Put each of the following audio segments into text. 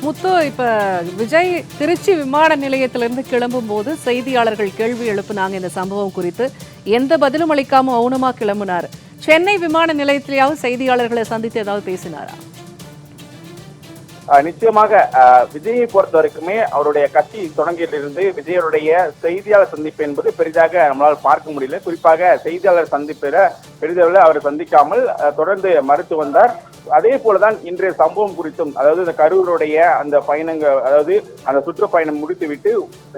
முத்து, இப்ப விஜய் திருச்சி விமான நிலையத்திலிருந்து கிளம்பும் போது செய்தியாளர்கள் கேள்வி எழுப்புனாங்க இந்த சம்பவம் குறித்து. எந்த பதிலும் அளிக்காம மௌனமா கிளம்பினாரு. சென்னை விமான நிலையத்திலேயாவது செய்தியாளர்களை சந்தித்து ஏதாவது பேசினாரா? நிச்சயமாக விஜயை பொறுத்த வரைக்குமே அவருடைய கட்சி தொடங்கியிலிருந்து விஜயருடைய செய்தியாளர் சந்திப்பு என்பது பெரிதாக நம்மளால் பார்க்க முடியல. குறிப்பாக செய்தியாளர் சந்திப்பில் பெரிதளவில் அவர் சந்திக்காமல் தொடர்ந்து மறுத்து வந்தார். அதே போலதான் இன்றைய சம்பவம் குறித்தும், அதாவது இந்த கரூருடைய அந்த பயணங்கள், அதாவது அந்த சுற்றுப்பயணம் முடித்துவிட்டு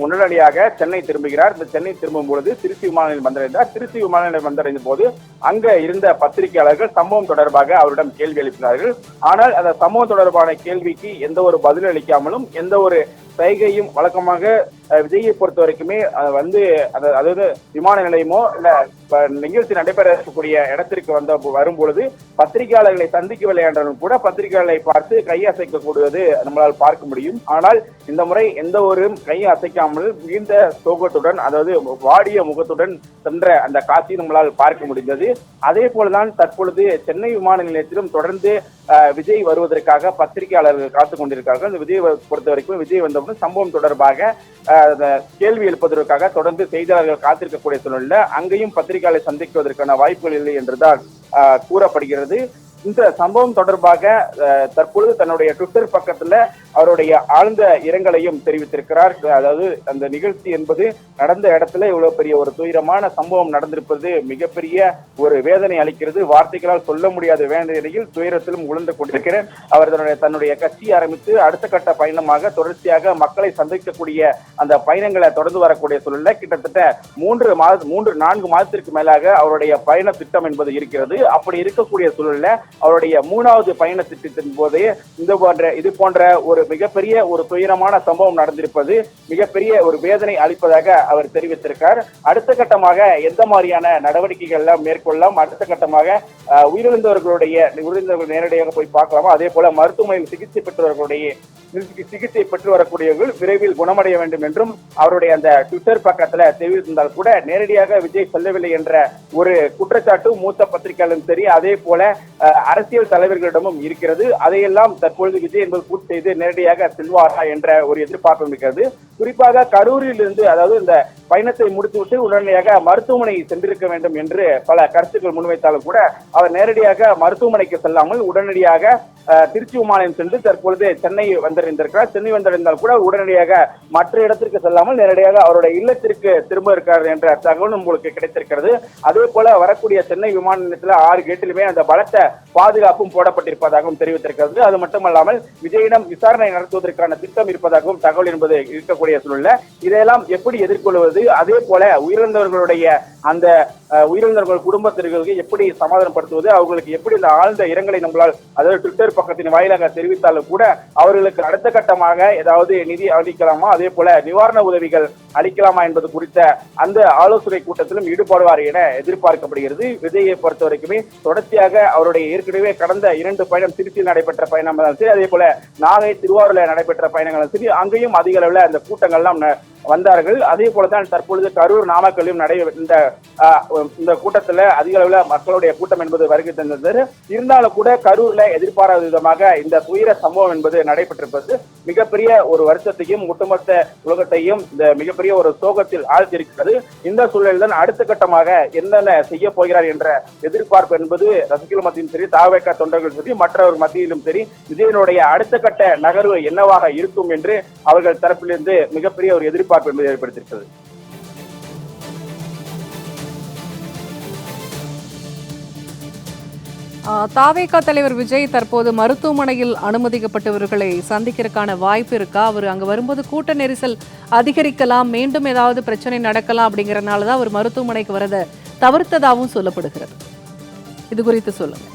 உடனடியாக சென்னை திரும்புகிறார். இந்த சென்னை திரும்பும் பொழுது திருச்சி விமான நிலையம் வந்தடைந்தார். திருச்சி விமான நிலையம் வந்தடைந்த போது அங்க இருந்த பத்திரிகையாளர்கள் சம்பவம் தொடர்பாக அவரிடம் கேள்வி எழுப்பினார்கள். ஆனால் அந்த சம்பவம் தொடர்பான கேள்விக்கு எந்த ஒரு பதில் அளிக்காமலும் எந்த ஒரு சைகையும் வழக்கமாக விஜயை பொறுத்த வரைக்குமே அதாவது விமான நிலையமோ இல்ல நிகழ்ச்சி நடைபெறக்கூடிய இடத்திற்கு வரும்பொழுது பத்திரிகையாளர்களை சந்திக்கவில்லை என்றாலும் கூட பத்திரிகையாளர்களை பார்த்து கையை அசைக்கக்கூடியது நம்மளால் பார்க்க முடியும். ஆனால் இந்த முறை எந்த ஒரு கையை அசைக்காமல் மிகுந்த சோகத்துடன், அதாவது வாடிய முகத்துடன் சென்ற அந்த காட்சி நம்மளால் பார்க்க முடிந்தது. அதே போலதான் தற்பொழுது சென்னை விமான நிலையத்திலும் தொடர்ந்து விஜய் வருவதற்காக பத்திரிகையாளர்கள் காத்துக் கொண்டிருக்கார்கள். இந்த விஜய் பொறுத்த வரைக்கும் விஜய் வந்தவுடன் சம்பவம் தொடர்பாக கேள்வி எழுப்பதற்காக தொடர்ந்து செய்தியாளர்கள் காத்திருக்கக்கூடிய சூழ்நிலை அங்கேயும் பத்திரிகையாளரை சந்திக்குவதற்கான வாய்ப்புகள் இல்லை என்றுதான் கூறப்படுகிறது. இந்த சம்பவம் தொடர்பாக தற்பொழுது தன்னுடைய ட்விட்டர் பக்கத்துல அவருடைய ஆழ்ந்த இரங்கலையும் தெரிவித்திருக்கிறார். அதாவது அந்த நிகழ்ச்சி என்பது நடந்த இடத்துல இவ்வளவு பெரிய ஒரு துயரமான சம்பவம் நடந்திருப்பது மிகப்பெரிய ஒரு வேதனை அளிக்கிறது. வார்த்தைகளால் சொல்ல முடியாத வேதனையில் துயரத்திலும் உழந்து கொண்டிருக்கிறார். அவர் தன்னுடைய கட்சி ஆரம்பித்து அடுத்த கட்ட பயணமாக தொடர்ச்சியாக மக்களை சந்திக்கக்கூடிய அந்த பயணங்களை தொடர்ந்து வரக்கூடிய சூழல்ல கிட்டத்தட்ட 3-4 மாதத்திற்கு மேலாக அவருடைய பயண திட்டம் என்பது இருக்கிறது. அப்படி இருக்கக்கூடிய சூழல்ல அவருடைய 3வது பயண திட்டத்தின் போதே இது போன்ற ஒரு மிகப்பெரிய ஒரு துயரமான சம்பவம் நடந்திருப்பது மிகப்பெரிய ஒரு வேதனை அளிப்பதாக அவர் தெரிவித்திருக்கார். அடுத்த கட்டமாக எந்த மாதிரியான நடவடிக்கைகள் எல்லாம் மேற்கொள்ளலாம், அடுத்த கட்டமாக உயிரிழந்தவர்கள் நேரடியாக போய் பார்க்கலாமா, அதே போல மருத்துவமனையில் சிகிச்சை பெற்று வரக்கூடியவர்கள் விரைவில் குணமடைய வேண்டும் என்றும் அவருடைய அந்த ட்விட்டர் பக்கத்துல தெரிவித்திருந்தால் கூட நேரடியாக விஜய் செல்லவில்லை என்ற ஒரு குற்றச்சாட்டு மூத்த பத்திரிகையாளரும் சரி, அதே போல அரசியல் தலைவர்களிடமும் இருக்கிறது. அதையெல்லாம் தற்பொழுது விஜய் என்பது பூர்த்தி செய்து நேரடியாக செல்வாரா என்ற ஒரு எதிர்பார்ப்பு இருக்கிறது. குறிப்பாக கரூரில் இருந்து, அதாவது இந்த பயணத்தை முடித்துவிட்டு உடனடியாக மருத்துவமனை சென்றிருக்க வேண்டும் என்று பல கருத்துக்கள் முன்வைத்தாலும் கூட அவர் நேரடியாக மருத்துவமனைக்கு செல்லாமல் உடனடியாக திருச்சி விமானம் சென்று தற்பொழுது சென்னை வந்தடைந்திருக்கிறார். சென்னை வந்தடைந்தால் கூட உடனடியாக மற்ற இடத்திற்கு செல்லாமல் நேரடியாக அவருடைய இல்லத்திற்கு திரும்ப இருக்கிறார் என்ற தகவல் உங்களுக்கு கிடைத்திருக்கிறது. அதே போல வரக்கூடிய சென்னை விமான நிலையத்தில் 6 கேட்டிலுமே அந்த பலத்த பாதுகாப்பும் போடப்பட்டிருப்பதாகவும் தெரிவித்திருக்கிறது. அது மட்டுமல்லாமல் விஜயிடம் விசாரணை நடத்துவதற்கான திட்டம் இருப்பதாகவும் தகவல் என்பது இருக்கக்கூடிய சூழல்ல இதையெல்லாம் எப்படி எதிர்கொள்வது, அதே போல உயிரிழந்தவர்கள் குடும்பத்தினர்களுக்கு எப்படி சமாதானப்படுத்துவது, அவர்களுக்கு எப்படி இந்த ஆழ்ந்த இரங்கலை நம்மளால், அதாவது ட்விட்டர் பக்கத்தின் வாயிலாக தெரிவித்தாலும் கூட அவர்களுக்கு அடுத்த கட்டமாக ஏதாவது நிதி அளிக்கலாமா, அதே போல நிவாரண உதவிகள் அளிக்கலாமா என்பது குறித்த அந்த ஆலோசனை கூட்டத்திலும் ஈடுபடுவார் என எதிர்பார்க்கப்படுகிறது. விஜயை பொறுத்த வரைக்குமே தொடர்ச்சியாக அவருடைய ஏற்கனவே கடந்த 2 பயணம், திருச்சியில் நடைபெற்ற பயணம் சரி, அதே போல நாகை திருவாரூரில் நடைபெற்ற பயணங்களும் சரி, அங்கேயும் அதிக அளவில் அந்த கூட்டங்கள்லாம் வந்தார்கள். அதே போலதான் தற்பொழுது கரூர் நாமக்கல்லையும் இந்த கூட்டத்துல அதிக அளவில் மக்களுடைய கூட்டம் என்பது வருகை தந்தது. இருந்தாலும் கூட கரூர்ல எதிர்பாராத விதமாக இந்த துயர சம்பவம் என்பது நடைபெற்றிருப்பது மிகப்பெரிய ஒரு வருஷத்தையும் ஒட்டுமொத்த உலகத்தையும் இந்த மிகப்பெரிய ஒரு சோகத்தில் ஆழ்த்திருக்கிறது. இந்த சூழலில் தான் அடுத்த கட்டமாக என்னென்ன செய்ய போகிறார் என்ற எதிர்பார்ப்பு என்பது ரசிகர்கள் மத்தியிலும் சரி, தாவேக தொண்டர்கள் சரி, மற்றவர் மத்தியிலும் சரி, விஜயனுடைய அடுத்த கட்ட நகர்வு என்னவாக இருக்கும் என்று அவர்கள் தரப்பிலிருந்து மிகப்பெரிய ஒரு எதிர்பார்ப்பு என்பது ஏற்படுத்தியிருக்கிறது. தாவேகா தலைவர் விஜய் தற்போது மருத்துவமனையில் அனுமதிக்கப்பட்டவர்களை சந்திக்கிறதுக்கான வாய்ப்பு இருக்கா? அவர் அங்க வரும்போது கூட்ட நெரிசல் அதிகரிக்கலாம், மீண்டும் ஏதாவது பிரச்சனை நடக்கலாம் அப்படிங்கறதுனாலதான் அவர் மருத்துவமனைக்கு வரத தவிர்த்ததாகவும் சொல்லப்படுகிறது. இது குறித்து சொல்லுங்க.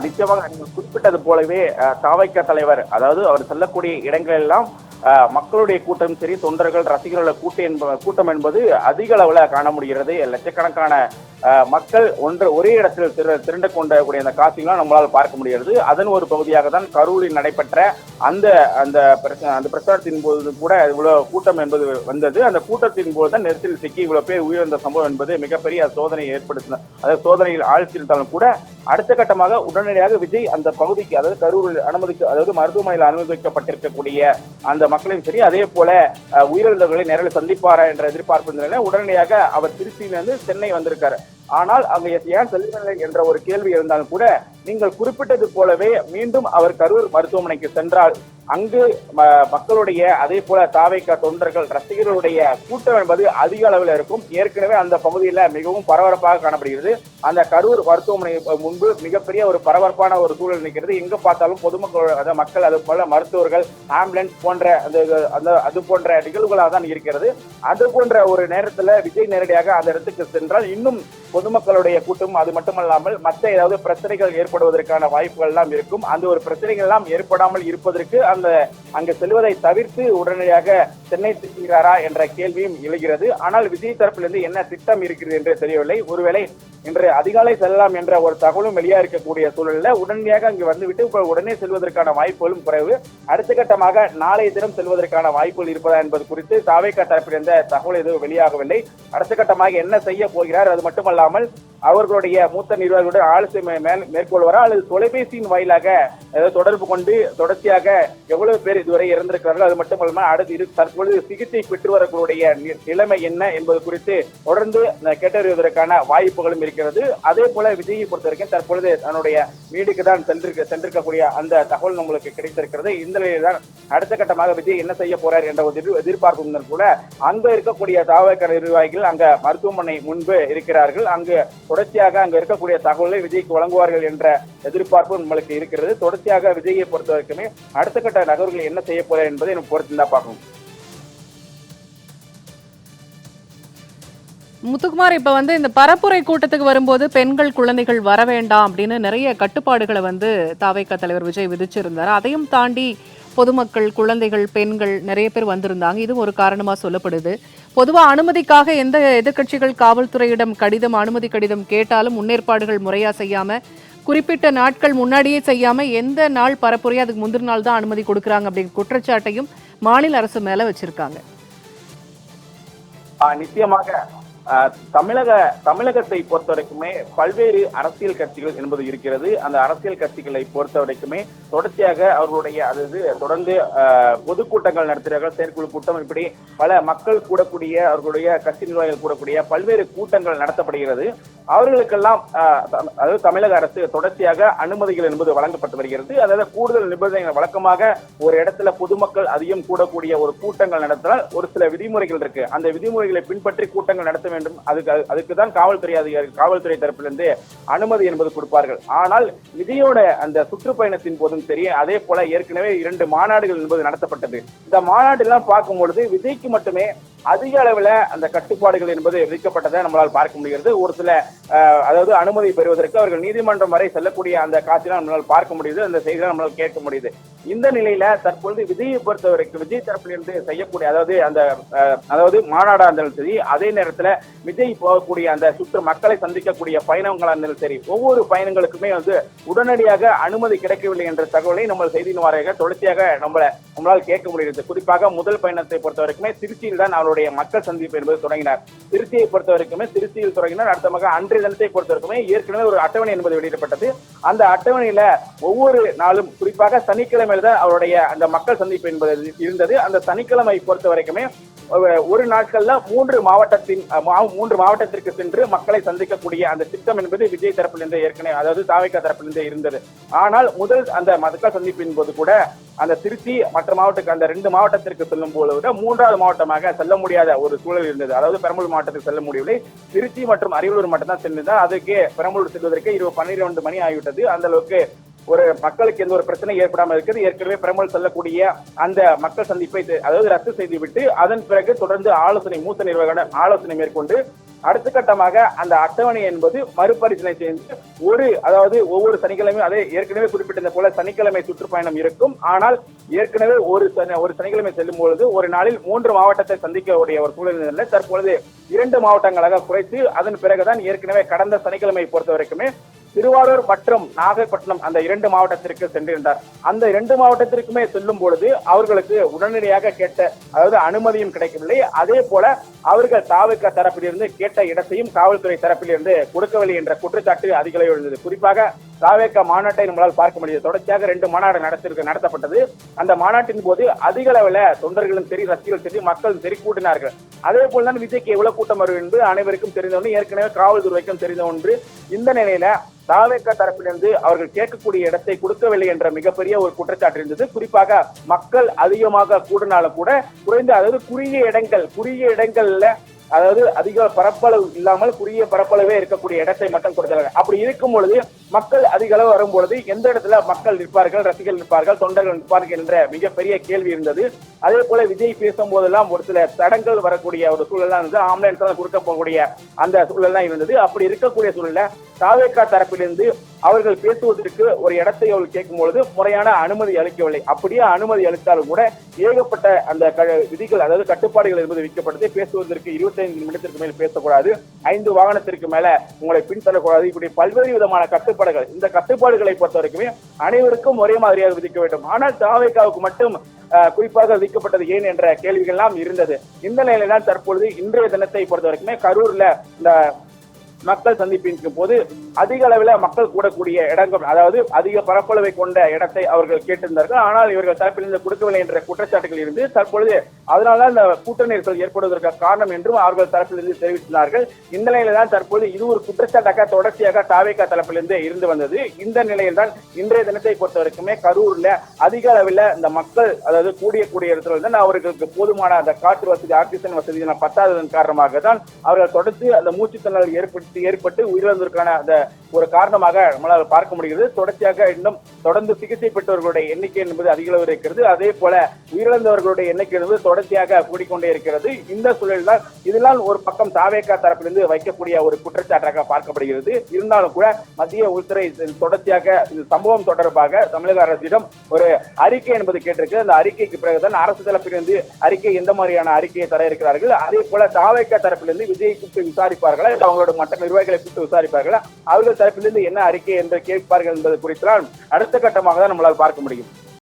நிச்சயமாக நீங்கள் குறிப்பிட்டது போலவே தாவேகா தலைவர், அதாவது அவர் செல்லக்கூடிய இடங்கள் எல்லாம் மக்களுடைய கூட்டம் சரி, தொண்டர்கள் ரசிகர்களோட கூட்டம் என்பது அதிக அளவுல காண முடிகிறது. லட்சக்கணக்கான மக்கள் ஒரே இடத்தில் திரண்டு கொண்டக்கூடிய அந்த காட்சிகளும் நம்மளால் பார்க்க முடிகிறது. அதன் ஒரு பகுதியாக தான் கரூரில் நடைபெற்ற அந்த அந்த பிரச்சாரத்தின் போது கூட இவ்வளவு கூட்டம் என்பது வந்தது. அந்த கூட்டத்தின் போது தான் நெரிசலில் சிக்கி இவ்வளவு பேர் உயிரிழந்த சம்பவம் என்பது மிகப்பெரிய சோதனையை ஏற்படுத்தின. அதாவது சோதனையில் ஆழ்த்தியிருந்தாலும் கூட அடுத்த கட்டமாக உடனடியாக விஜய் அந்த பகுதிக்கு, அதாவது கரூரில் அதாவது மருத்துவமனையில் அனுமதிக்கப்பட்டிருக்கக்கூடிய அந்த மக்களையும் சரி, அதே போல உயிரிழந்தவர்களை நேரில் சந்திப்பாரா என்ற எதிர்பார்ப்பு நிலையில உடனடியாக அவர் திருச்சியிலிருந்து சென்னை வந்திருக்காரு. ஆனால் அங்க ஏன் செல்லவில்லை என்ற ஒரு கேள்வி இருந்தாலும் கூட நீங்கள் குறிப்பிட்டது போலவே மீண்டும் அவர் கரூர் மருத்துவமனைக்கு சென்றால் அங்கு மக்களுடைய அதே போல தாவேகா தொண்டர்கள் ரசிகர்களுடைய கூட்டம் என்பது அதிக அளவில் இருக்கும். ஏற்கனவே அந்த பகுதியில மிகவும் பரபரப்பாக காணப்படுகிறது. அந்த கரூர் மருத்துவமனை முன்பு மிகப்பெரிய ஒரு பரபரப்பான ஒரு சூழல் நிற்கிறது. எங்க பார்த்தாலும் பொதுமக்கள், அதாவது மக்கள், அது போல மருத்துவர்கள், ஆம்புலன்ஸ் போன்ற அது போன்ற நிகழ்வுகளாக தான் இருக்கிறது. அது போன்ற ஒரு நேரத்துல விஜய் நேரடியாக அந்த இடத்துக்கு சென்றால் இன்னும் பொதுமக்களுடைய கூட்டம், அது மட்டுமல்லாமல் மற்ற ஏதாவது பிரச்சனைகள் ஏற்படுவதற்கான வாய்ப்புகள் எல்லாம் இருக்கும். அந்த ஒரு பிரச்சனைகள் எல்லாம் ஏற்படாமல் இருப்பதற்கு அங்கு செல்வதை தவிர்த்து உடனடியாக சென்னை திரும்புகிறாரா என்ற கேள்வியும் எழுகிறது. ஆனால் விஜய் தரப்பிலிருந்து என்ன திட்டம் இருக்கிறது என்று தெரியவில்லை. ஒருவேளை இன்று அதிகாலை செல்லலாம் என்ற ஒரு தகவலும் வெளியா இருக்கக்கூடிய சூழலில் உடனடியாக அங்கு வந்துவிட்டு உடனே செல்வதற்கான வாய்ப்புகளும் குறைவு. அடுத்த கட்டமாக நாளைய தினம் செல்வதற்கான வாய்ப்புகள் இருப்பதா என்பது குறித்து தாவேகா தரப்பில் எந்த தகவல் எதுவும் வெளியாகவில்லை. அடுத்த கட்டமாக என்ன செய்ய போகிறார், அது மட்டுமல்லாமல் அவர்களுடைய மூத்த நிர்வாகிகளுடன் ஆலோசனை மேற்கொள்வாரா அல்லது தொலைபேசியின் வாயிலாக தொடர்பு கொண்டு தொடர்ச்சியாக எவ்வளவு பேர் இதுவரை இறந்திருக்கிறார்கள், அது மட்டுமல்லாமல் அடுத்து தற்பொழுது சிகிச்சை பெற்று வரக்கூடிய நிலைமை என்ன என்பது குறித்து தொடர்ந்து கேட்டறிவதற்கான வாய்ப்புகளும் இருக்கிறது. அதே போல விஜயை பொறுத்தவரைக்கும் தற்பொழுது தன்னுடைய வீடுக்கு தான் சென்றிருக்கக்கூடிய அந்த தகவல் நம்மளுக்கு கிடைத்திருக்கிறது. இந்த நிலையில் தான் அடுத்த கட்டமாக விஜய் என்ன செய்ய போறார் என்ற ஒரு எதிர்பார்ப்பு கூட அங்க இருக்கக்கூடிய தாவேகா நிர்வாகிகள் அங்க மருத்துவமனை முன்பு இருக்கிறார்கள். அங்கு தொடர்ச்சியாக அங்க இருக்கக்கூடிய தகவலை விஜய்க்கு வழங்குவார்கள் என்ற எதிர்பார்ப்பு நம்மளுக்கு இருக்கிறது. தொடர்ச்சியாக விஜயை பொறுத்த வரைக்குமே அடுத்த கட்ட நகர்வுகள் என்ன செய்ய போறார் என்பதை நம்ம பொறுத்து தான் பார்க்கணும். முத்துக்குமார், இப்ப இந்த பரப்புரை கூட்டத்துக்கு வரும்போது பெண்கள் குழந்தைகள் வர வேண்டாம் அப்படின்னு நிறைய கட்டுப்பாடுகளை தாவேகா தலைவர் விஜய் விதிச்சிருந்தார். அதையும் தாண்டி பொதுமக்கள், குழந்தைகள், பெண்கள் நிறைய பேர் வந்திருந்தாங்க. இதுவும் ஒரு காரணமா சொல்லப்படுது. பொதுவா அனுமதிக்காக எந்த எதிர்க்கட்சிகள் காவல்துறையிடம் அனுமதி கடிதம் கேட்டாலும் முன்னேற்பாடுகள் முறையா செய்யாம, குறிப்பிட்ட நாட்கள் முன்னாடியே செய்யாம எந்த நாள் பரப்புரையோ அதுக்கு முந்தின நாள் தான் அனுமதி கொடுக்குறாங்க அப்படிங்கிற குற்றச்சாட்டையும் மாநில அரசு மேல வச்சிருக்காங்க. நிச்சயமாக தமிழகத்தை பொறுத்த வரைக்குமே பல்வேறு அரசியல் கட்சிகள் என்பது இருக்கிறது. அந்த அரசியல் கட்சிகளை பொறுத்த வரைக்குமே தொடர்ச்சியாக அவர்களுடைய தொடர்ந்து பொதுக்கூட்டங்கள் நடத்துகிறார்கள், செயற்குழு கூட்டம், இப்படி பல மக்கள் கூடக்கூடிய அவர்களுடைய கட்சி நிர்வாகிகள் கூடக்கூடிய பல்வேறு கூட்டங்கள் நடத்தப்படுகிறது. அவர்களுக்கெல்லாம் அதாவது தமிழக அரசு தொடர்ச்சியாக அனுமதிகள் என்பது வழங்கப்பட்டு வருகிறது. அதாவது கூடுதல் நிபந்தனைகள், வழக்கமாக ஒரு இடத்துல பொதுமக்கள் அதிகம் கூடக்கூடிய ஒரு கூட்டங்கள் நடத்தினால் ஒரு சில விதிமுறைகள் இருக்கு. அந்த விதிமுறைகளை பின்பற்றி கூட்டங்கள் நடத்த வேண்டும். அதுக்கு தான் காவல்துறை தரப்பிலிருந்து அனுமதி என்பது கொடுப்பார்கள். ஆனால் விஜயோட அந்த சுற்றுப்பயணத்தின் போதும் சரி, அதே போல ஏற்கனவே 2 மாநாடுகள் என்பது நடத்தப்பட்டது. இந்த மாநாடு எல்லாம் பார்க்கும்பொழுது விஜய்க்கு மட்டுமே அதிக அளவுல அந்த கட்டுப்பாடுகள் என்பது விதிக்கப்பட்டதை நம்மளால் பார்க்க முடிகிறது. ஒரு சில அதாவது அனுமதி பெறுவதற்கு அவர்கள் நீதிமன்றம் வரை செல்லக்கூடிய அந்த காட்சியெல்லாம் நம்மளால் பார்க்க முடியுது, அந்த செய்திகளை நம்மளால் கேட்க முடியுது. இந்த நிலையில தற்பொழுது விஜயை பொறுத்தவரைக்கும் விஜய் தரப்பிலிருந்து செய்யக்கூடிய அதாவது மாநாடா இருந்தாலும் சரி, அதே நேரத்துல விஜய் போகக்கூடிய அந்த மக்களை சந்திக்கக்கூடிய பயணங்களா இருந்தாலும் சரி, ஒவ்வொரு பயணங்களுக்குமே உடனடியாக அனுமதி கிடைக்கவில்லை என்ற தகவலை நம்ம செய்தியின் வாரியாக தொடர்ச்சியாக நம்மளால் கேட்க முடிகிறது. குறிப்பாக முதல் பயணத்தை பொறுத்த வரைக்குமே திருச்சியில் தான் அவருடைய மக்கள் சந்திப்பு என்பது தொடங்கினார். திருச்சியை பொறுத்த வரைக்குமே திருச்சியில் தொடங்கினார். அடுத்தமாக அன்றைய தினத்தை பொறுத்த வரைக்குமே ஏற்கனவே ஒரு அட்டவணை என்பது வெளியிடப்பட்டது. அந்த அட்டவணையில ஒவ்வொரு நாளும் குறிப்பாக சனிக்கிழமையில தான் அவருடைய அந்த மக்கள் சந்திப்பு என்பது இருந்தது. அந்த சனிக்கிழமை பொறுத்த வரைக்குமே ஒரு நாட்கள்ல 3 மாவட்டத்திற்கு சென்று மக்களை சந்திக்கக்கூடிய அந்த திட்டம் என்பது விஜய் தரப்பிலிருந்து ஏற்கனவே, அதாவது தாவேகா தரப்பிலிருந்து இருந்தது. ஆனால் முதல் அந்த மக்கள் சந்திப்பின் போது கூட அந்த திருச்சி மற்ற மாவட்டத்துக்கு அந்த 2 மாவட்டத்திற்கு செல்லும் போது விட 3வது மாவட்டமாக செல்ல முடியாத ஒரு சூழல் இருந்தது. அதாவது பெரம்பலூர் மாவட்டத்துக்கு செல்ல முடியவில்லை. திருச்சி மற்றும் அரியலூர் மட்டும் தான் சென்றிருந்தார். அதுக்கு பெரம்பலூர் செல்வதற்கு 12 மணி ஆகிவிட்டது. அந்த அளவுக்கு ஒரு மக்களுக்கு எந்த ஒரு பிரச்சனை ஏற்படாமல் இருக்கிறது. ஏற்கனவே பெரம்பலூர் செல்லக்கூடிய அந்த மக்கள் சந்திப்பை ரத்து செய்துவிட்டு அதன் பிறகு தொடர்ந்து மூத்த நிர்வாகிகளுடன் ஆலோசனை மேற்கொண்டு அடுத்த கட்டமாக அந்த அட்டவணை என்பது மறுபரிசீலனை செய்து ஒவ்வொரு சனிக்கிழமையும் அதே ஏற்கனவே குறிப்பிட்டது போல சனிக்கிழமை சுற்றுப்பயணம் இருக்கும். ஆனால் ஏற்கனவே ஒரு சனிக்கிழமை செல்லும் பொழுது ஒரு நாளில் 3 மாவட்டத்தை சந்திக்கக்கூடிய ஒரு சூழ்நிலை தற்பொழுது 2 மாவட்டங்களாக குறைத்து அதன் பிறகுதான் ஏற்கனவே கடந்த சனிக்கிழமை பொறுத்த வரைக்குமே திருவாரூர் மற்றும் நாகப்பட்டினம் அந்த 2 மாவட்டத்திற்கு சென்றிருந்தார். அந்த 2 மாவட்டத்திற்குமே செல்லும் பொழுது அவர்களுக்கு உடனடியாக கேட்ட அதாவது அனுமதியும் கிடைக்கவில்லை. அதே போல அவர்கள் தாவேகா தரப்பிலிருந்து கேட்ட இடத்தையும் காவல்துறை தரப்பிலிருந்து கொடுக்கவில்லை என்ற குற்றச்சாட்டு அதிக அளவில் இருந்தது. குறிப்பாக தாவேகா மாநாட்டை நம்மளால் பார்க்க முடியுது. தொடர்ச்சியாக 2 மாநாடு நடத்தப்பட்டது. அந்த மாநாட்டின் போது அதிக அளவில் தொண்டர்களும் சரி, ரசிகர்களும் சரி, மக்களும் சரி கூட்டினார்கள். அதே போலதான் விஜய்க்கு எவ்வளவு கூட்டம் வரும் என்பது அனைவருக்கும் தெரிந்த ஒன்று, ஏற்கனவே காவல்துறைக்கும் தெரிந்த ஒன்று. இந்த நிலையில தாவேகா தரப்பிலிருந்து அவர்கள் கேட்கக்கூடிய இடத்தை கொடுக்கவில்லை என்ற மிகப்பெரிய ஒரு குற்றச்சாட்டு இருந்தது. குறிப்பாக மக்கள் அதிகமாக கூடினாலும் கூட குறைந்த அதாவது குறுகிய இடங்கள்ல அதாவது அதிக பரப்பளவு இல்லாமல் குறுகிய பரப்பளவே இருக்கக்கூடிய இடத்தை மட்டும் கொடுத்தாங்க. அப்படி இருக்கும் பொழுது மக்கள் அதிக அளவு வரும்பொழுது எந்த இடத்துல மக்கள் நிற்பார்கள், ரசிகர்கள் நிற்பார்கள், தொண்டர்கள் நிற்பார்கள் என்ற மிகப்பெரிய கேள்வி இருந்தது. அதே போல விஜய் பேசும் போதெல்லாம் ஒரு சில தடங்கள் வரக்கூடிய ஒரு சூழலாம் இருந்தது. ஆம்புலன்ஸ் தான் கொடுக்க போகக்கூடிய அந்த சூழலாம் இருந்தது. அப்படி இருக்கக்கூடிய சூழல தாவேகா தரப்பிலிருந்து அவர்கள் பேசுவதற்கு ஒரு இடத்தை அவர்கள் கேட்கும் பொழுது முறையான அனுமதி அளிக்கவில்லை. அப்படியே அனுமதி அளித்தாலும் கூட ஏகப்பட்ட அந்த விதிகள் அதாவது கட்டுப்பாடுகள் என்பது விதிக்கப்பட்டது. பேசுவதற்கு 25 நிமிடத்திற்கு மேல் பேசக்கூடாது, 5 வாகனத்திற்கு மேல உங்களை பின்தள்ளக்கூடாது, இப்படி பல்வேறு விதமான கட்டுப்பாடுகள். இந்த கட்டுப்பாடுகளை பொறுத்த வரைக்குமே அனைவருக்கும் ஒரே மாதிரியாக விதிக்க வேண்டும். ஆனால் தாவேகாவுக்கு மட்டும் குறிப்பாக விதிக்கப்பட்டது ஏன் என்ற கேள்விகள்லாம் இருந்தது. இந்த நிலையில தான் தற்பொழுது இன்றைய தினத்தை பொறுத்த வரைக்குமே கரூர்ல இந்த மக்கள் சந்திப்பின் போது அதிக அளவில் மக்கள் கூடக்கூடிய இடங்கள் அதாவது அதிக பரப்பளவை கொண்ட இடத்தை அவர்கள் கேட்டிருந்தார்கள். ஆனால் இவர்கள் தரப்பிலிருந்து கொடுக்கவில்லை என்ற குற்றச்சாட்டுகள் இருந்து தற்பொழுது அதனால்தான் இந்த கூட்ட நெரிசல் ஏற்படுவதற்கு காரணம் என்றும் அவர்கள் தரப்பிலிருந்து தெரிவித்தார்கள். இந்த நிலையில தான் தற்போது இது ஒரு குற்றச்சாட்டாக தொடர்ச்சியாக தாவேகா தரப்பிலிருந்து இருந்து வந்தது. இந்த நிலையில் தான் இன்றைய தினத்தை பொறுத்த வரைக்குமே கரூர்ல அதிக அளவில் இந்த மக்கள் அதாவது கூடிய இடத்துல தான் அவர்களுக்கு போதுமான அந்த காற்று வசதி, ஆக்சிஜன் வசதி பத்தாததன் காரணமாக தான் அவர்கள் தொடர்ந்து அந்த மூச்சுத்திணறல் ஏற்பட்டு உயிரிழந்ததற்கான அந்த ஒரு காரணமாக நம்மளால் பார்க்க முடிகிறது. தொடர்ச்சியாக இன்னும் தொடர்ந்து சிகிச்சை பெற்றவர்களுடைய எண்ணிக்கை என்பது அதிக அளவு இருக்கிறது. அதே போல உயிரிழந்தவர்களுடைய எண்ணிக்கை என்பது தொடர்ச்சியாக கூடிக்கொண்டே இருக்கிறது. இந்த சூழலில் இதெல்லாம் ஒரு பக்கம் தாவேகா தரப்பிலிருந்து வைக்கக்கூடிய ஒரு குற்றச்சாட்டாக பார்க்கப்படுகிறது. இருந்தாலும் கூட மத்திய உள்துறை தொடர்ச்சியாக இந்த சம்பவம் தொடர்பாக தமிழக அரசிடம் ஒரு அறிக்கை என்பது கேட்டிருக்கு. அந்த அறிக்கைக்கு பிறகுதான் அரசு தரப்பிலிருந்து அறிக்கை எந்த மாதிரியான அறிக்கையை தர இருக்கிறார்கள். அதே போல தாவேகா தரப்பிலிருந்து விஜய் கூப்பிட்டு விசாரிப்பார்களா, அவங்களோட மற்ற நிர்வாகிகளை கூப்பிட்டு விசாரிப்பார்களா, அவர்கள் தரப்பிலிருந்து என்ன அறிக்கை என்று கேட்பார்கள் என்பது குறித்துதான் அடுத்த கட்டமாக தான் நம்மளால் பார்க்க முடியும்.